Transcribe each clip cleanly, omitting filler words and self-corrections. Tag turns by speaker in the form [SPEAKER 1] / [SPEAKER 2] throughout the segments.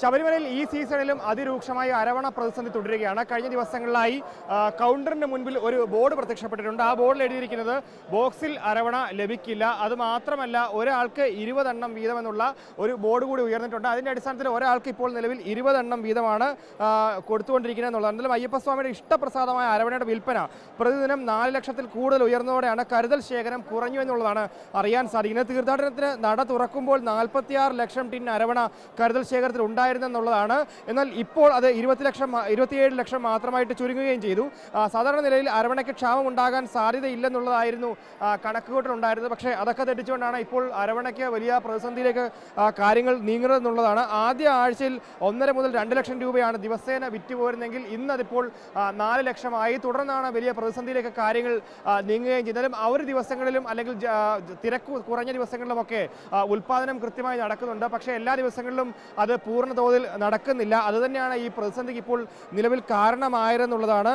[SPEAKER 1] ശബരിമലയിൽ ഈ സീസണിലും അതിരൂക്ഷമായ അരവണ പ്രതിസന്ധി തുടരുകയാണ്. കഴിഞ്ഞ ദിവസങ്ങളിലായി കൗണ്ടറിന് മുൻപിൽ ഒരു ബോർഡ് പ്രത്യക്ഷപ്പെട്ടിട്ടുണ്ട്. ആ ബോർഡിൽ എഴുതിയിരിക്കുന്നത് ബോക്സിൽ അരവണ ലഭിക്കില്ല. അതുമാത്രമല്ല, ഒരാൾക്ക് 20 എണ്ണം വീതമെന്നുള്ള ഒരു ബോർഡ് കൂടി ഉയർന്നിട്ടുണ്ട്. അതിൻ്റെ അടിസ്ഥാനത്തിൽ ഒരാൾക്ക് ഇപ്പോൾ നിലവിൽ 20 എണ്ണം വീതമാണ് കൊടുത്തുകൊണ്ടിരിക്കുന്നത് എന്നുള്ളത്. എന്നാലും അയ്യപ്പസ്വാമിയുടെ ഇഷ്ടപ്രസാദമായ അരവണയുടെ വിൽപ്പന പ്രതിദിനം 4 ലക്ഷത്തിൽ കൂടുതൽ ഉയർന്നതോടെയാണ് കരുതൽ ശേഖരം കുറഞ്ഞു എന്നുള്ളതാണ് അറിയാൻ സാധിക്കുന്നത്. തീർത്ഥാടനത്തിന് നട തുറക്കുമ്പോൾ 46 ലക്ഷം ടിൻ അരവണ കരുതൽ ശേഖരത്തിൽ ഉണ്ടായിരുന്നെന്നുള്ളതാണ്. എന്നാൽ ഇപ്പോൾ അത് 27 ലക്ഷം മാത്രമായിട്ട് ചുരുങ്ങുകയും ചെയ്തു. സാധാരണ നിലയിൽ അരവണയ്ക്ക് ക്ഷാമം ഉണ്ടാകാൻ സാധ്യതയില്ലെന്നുള്ളതായിരുന്നു കണക്കുകൂട്ടലുണ്ടായിരുന്നത്. പക്ഷേ അതൊക്കെ തെറ്റിച്ചുകൊണ്ടാണ് ഇപ്പോൾ അരവണയ്ക്ക് വലിയ പ്രതിസന്ധിയിലേക്ക് കാര്യങ്ങൾ നീങ്ങുന്നതെന്നുള്ളതാണ്. ആദ്യ ആഴ്ചയിൽ 1.5 മുതൽ 2 ലക്ഷം രൂപയാണ് ദിവസേന വിറ്റുപോരുന്നെങ്കിൽ ഇന്നതിപ്പോൾ 4 ലക്ഷമായി. തുടർന്നാണ് വലിയ പ്രതിസന്ധിയിലേക്ക് കാര്യങ്ങൾ നീങ്ങുകയും ചെയ്താലും ആ ഒരു ദിവസങ്ങളിലും അല്ലെങ്കിൽ തിരക്ക് കുറഞ്ഞ ദിവസങ്ങളിലുമൊക്കെ ഉൽപ്പാദനം കൃത്യമായി നടക്കുന്നുണ്ട്. പക്ഷേ എല്ലാ ദിവസങ്ങളിലും അത് പൂർണ്ണ തോതിൽ നടക്കുന്നില്ല. അതുതന്നെയാണ് ഈ പ്രതിസന്ധിക്ക് ഇപ്പോൾ നിലവിൽ കാരണമായിരുന്നുള്ളതാണ്.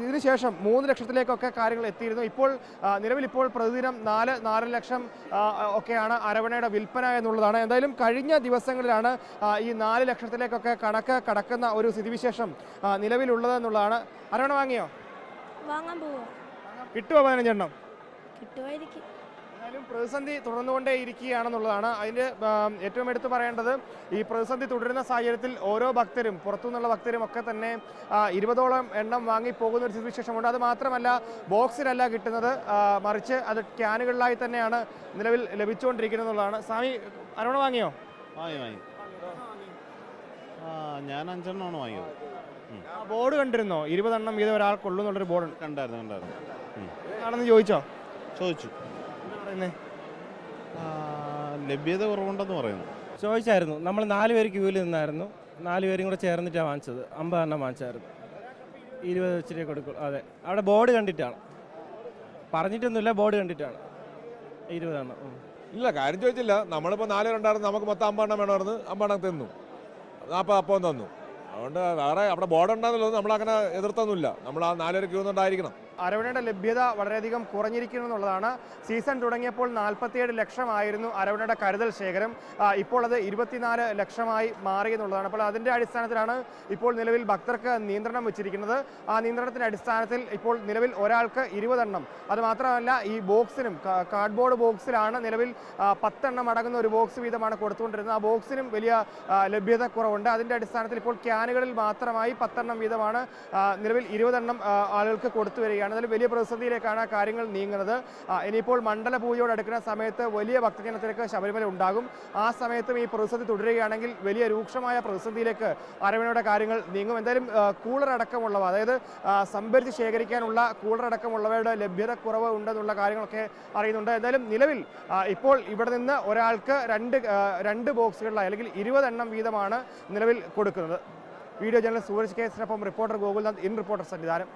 [SPEAKER 1] ഇതിനുശേഷം 3 ലക്ഷത്തിലേക്കൊക്കെ കാര്യങ്ങൾ എത്തിയിരുന്നു. ഇപ്പോൾ നിലവിലിപ്പോൾ പ്രതിദിനം 4 ലക്ഷം ഒക്കെയാണ് അരവണയുടെ വിൽപ്പന എന്നുള്ളതാണ്. എന്തായാലും കഴിഞ്ഞ ദിവസങ്ങളിലാണ് ഈ 4 ലക്ഷത്തിലേക്കൊക്കെ കണക്ക് കടക്കുന്ന ഒരു സ്ഥിതിവിശേഷം നിലവിലുള്ളതെന്നുള്ളതാണ്. അരവണ വാങ്ങിയോ?
[SPEAKER 2] വാങ്ങാൻ പോവോ?
[SPEAKER 1] കിട്ടുമോ 15 എണ്ണം?
[SPEAKER 2] കിട്ടുമായിരിക്കും.
[SPEAKER 1] എന്നാലും പ്രതിസന്ധി തുടർന്നുകൊണ്ടേ ഇരിക്കുകയാണെന്നുള്ളതാണ്. അതിൻ്റെ ഏറ്റവും എടുത്തു പറയേണ്ടത് ഈ പ്രതിസന്ധി തുടരുന്ന സാഹചര്യത്തിൽ ഓരോ ഭക്തരും പുറത്തുനിന്നുള്ള ഭക്തരും ഒക്കെ തന്നെ 20ഓളം എണ്ണം വാങ്ങി പോകുന്ന ഒരു സ്ഥിതിവിശേഷമുണ്ട്. അത് മാത്രമല്ല, ബോക്സിലല്ല കിട്ടുന്നത്, മറിച്ച് അത് ക്യാനുകളിലായി തന്നെയാണ് നിലവിൽ ലഭിച്ചുകൊണ്ടിരിക്കുന്നത് എന്നുള്ളതാണ്. സ്വാമി, അരവണ വാങ്ങിയോ?
[SPEAKER 3] വാങ്ങി. ഞാൻ 5 എണ്ണമാണ് വാങ്ങിയത്.
[SPEAKER 1] ബോർഡ് കണ്ടിരുന്നോ? 20 എണ്ണം വീതം ഒരാൾക്കുള്ളൂ എന്നുള്ളൊരു ബോർഡ്
[SPEAKER 3] കണ്ടായിരുന്നു.
[SPEAKER 1] ആണെന്ന് ചോദിച്ചോ?
[SPEAKER 3] ചോദിച്ചു. ലഭ്യത കുറവുണ്ടെന്ന് പറയുന്നു.
[SPEAKER 4] ചോദിച്ചായിരുന്നു. നമ്മൾ 4 പേര് ക്യൂവിൽ നിന്നായിരുന്നു. 4 പേരും കൂടെ ചേർന്നിട്ടാണ് വാങ്ങിച്ചത്. 50 എണ്ണം വാങ്ങിച്ചായിരുന്നു. 20 വെച്ചിട്ടേ കൊടുക്കും. അതെ, അവിടെ ബോർഡ് കണ്ടിട്ടാണ്, പറഞ്ഞിട്ടൊന്നുമില്ല, ബോർഡ് കണ്ടിട്ടാണ് 20 എണ്ണം.
[SPEAKER 5] ഇല്ല, കാര്യം ചോദിച്ചില്ല. നമ്മളിപ്പോൾ 4 പേരുണ്ടായിരുന്നു, നമുക്ക് മൊത്തം 50 എണ്ണം വേണമായിരുന്നു. 50 എണ്ണം തന്നു, 40 അപ്പം തന്നു. അതുകൊണ്ട് വേറെ അവിടെ ബോർഡ് ഉണ്ടാകുന്നല്ലോ, നമ്മളങ്ങനെ എതിർത്തൊന്നുമില്ല. നമ്മൾ ആ 4 പേര് ക്യൂ നിന്നുണ്ടായിരിക്കണം.
[SPEAKER 1] അരവണയുടെ ലഭ്യത വളരെയധികം കുറഞ്ഞിരിക്കുന്നു എന്നുള്ളതാണ്. സീസൺ തുടങ്ങിയപ്പോൾ 47 ലക്ഷമായിരുന്നു അരവണയുടെ കരുതൽ ശേഖരം. ഇപ്പോൾ അത് 24 ലക്ഷമായി മാറി എന്നുള്ളതാണ്. അപ്പോൾ അതിൻ്റെ അടിസ്ഥാനത്തിലാണ് ഇപ്പോൾ നിലവിൽ ഭക്തർക്ക് നിയന്ത്രണം വെച്ചിരിക്കുന്നത്. ആ നിയന്ത്രണത്തിൻ്റെ അടിസ്ഥാനത്തിൽ ഇപ്പോൾ നിലവിൽ ഒരാൾക്ക് 20 എണ്ണം, അത് മാത്രമല്ല ഈ ബോക്സിനും കാർഡ്ബോർഡ് ബോക്സിലാണ് നിലവിൽ 10 എണ്ണം അടങ്ങുന്ന ഒരു ബോക്സ് വീതമാണ് കൊടുത്തുകൊണ്ടിരുന്നത്. ആ ബോക്സിനും വലിയ ലഭ്യത കുറവുണ്ട്. അതിൻ്റെ അടിസ്ഥാനത്തിൽ ഇപ്പോൾ ക്യാനുകളിൽ മാത്രമായി 10 എണ്ണം വീതമാണ് നിലവിൽ 20 എണ്ണം ആളുകൾക്ക് കൊടുത്തു വരികയാണ്. അതിൽ വലിയ പ്രതിസന്ധിയിലേക്കാണ് കാര്യങ്ങൾ നീങ്ങുന്നത്. ഇനിയിപ്പോൾ മണ്ഡല പൂജയോടടുക്കുന്ന സമയത്ത് വലിയ ഭക്തജനത്തിലേക്ക് ശബരിമല ഉണ്ടാകും. ആ സമയത്തും ഈ പ്രതിസന്ധി തുടരുകയാണെങ്കിൽ വലിയ രൂക്ഷമായ പ്രതിസന്ധിയിലേക്ക് അരവണയുടെ കാര്യങ്ങൾ നീങ്ങും. എന്തായാലും കൂളർ അടക്കമുള്ളവ, അതായത് സംഭരിച്ച് ശേഖരിക്കാനുള്ള കൂളർ അടക്കമുള്ളവയുടെ ലഭ്യത കുറവ് ഉണ്ടെന്നുള്ള കാര്യങ്ങളൊക്കെ അറിയുന്നുണ്ട്. എന്തായാലും നിലവിൽ ഇപ്പോൾ ഇവിടെ നിന്ന് ഒരാൾക്ക് 2 ബോക്സുകളിലായി അല്ലെങ്കിൽ 20 എണ്ണം വീതമാണ് നിലവിൽ കൊടുക്കുന്നത്. വീഡിയോ ജേർണലിസ്റ്റ് സൂരജ് കേസിനൊപ്പം reporter Gokulnath, in reporter Sannidhanam.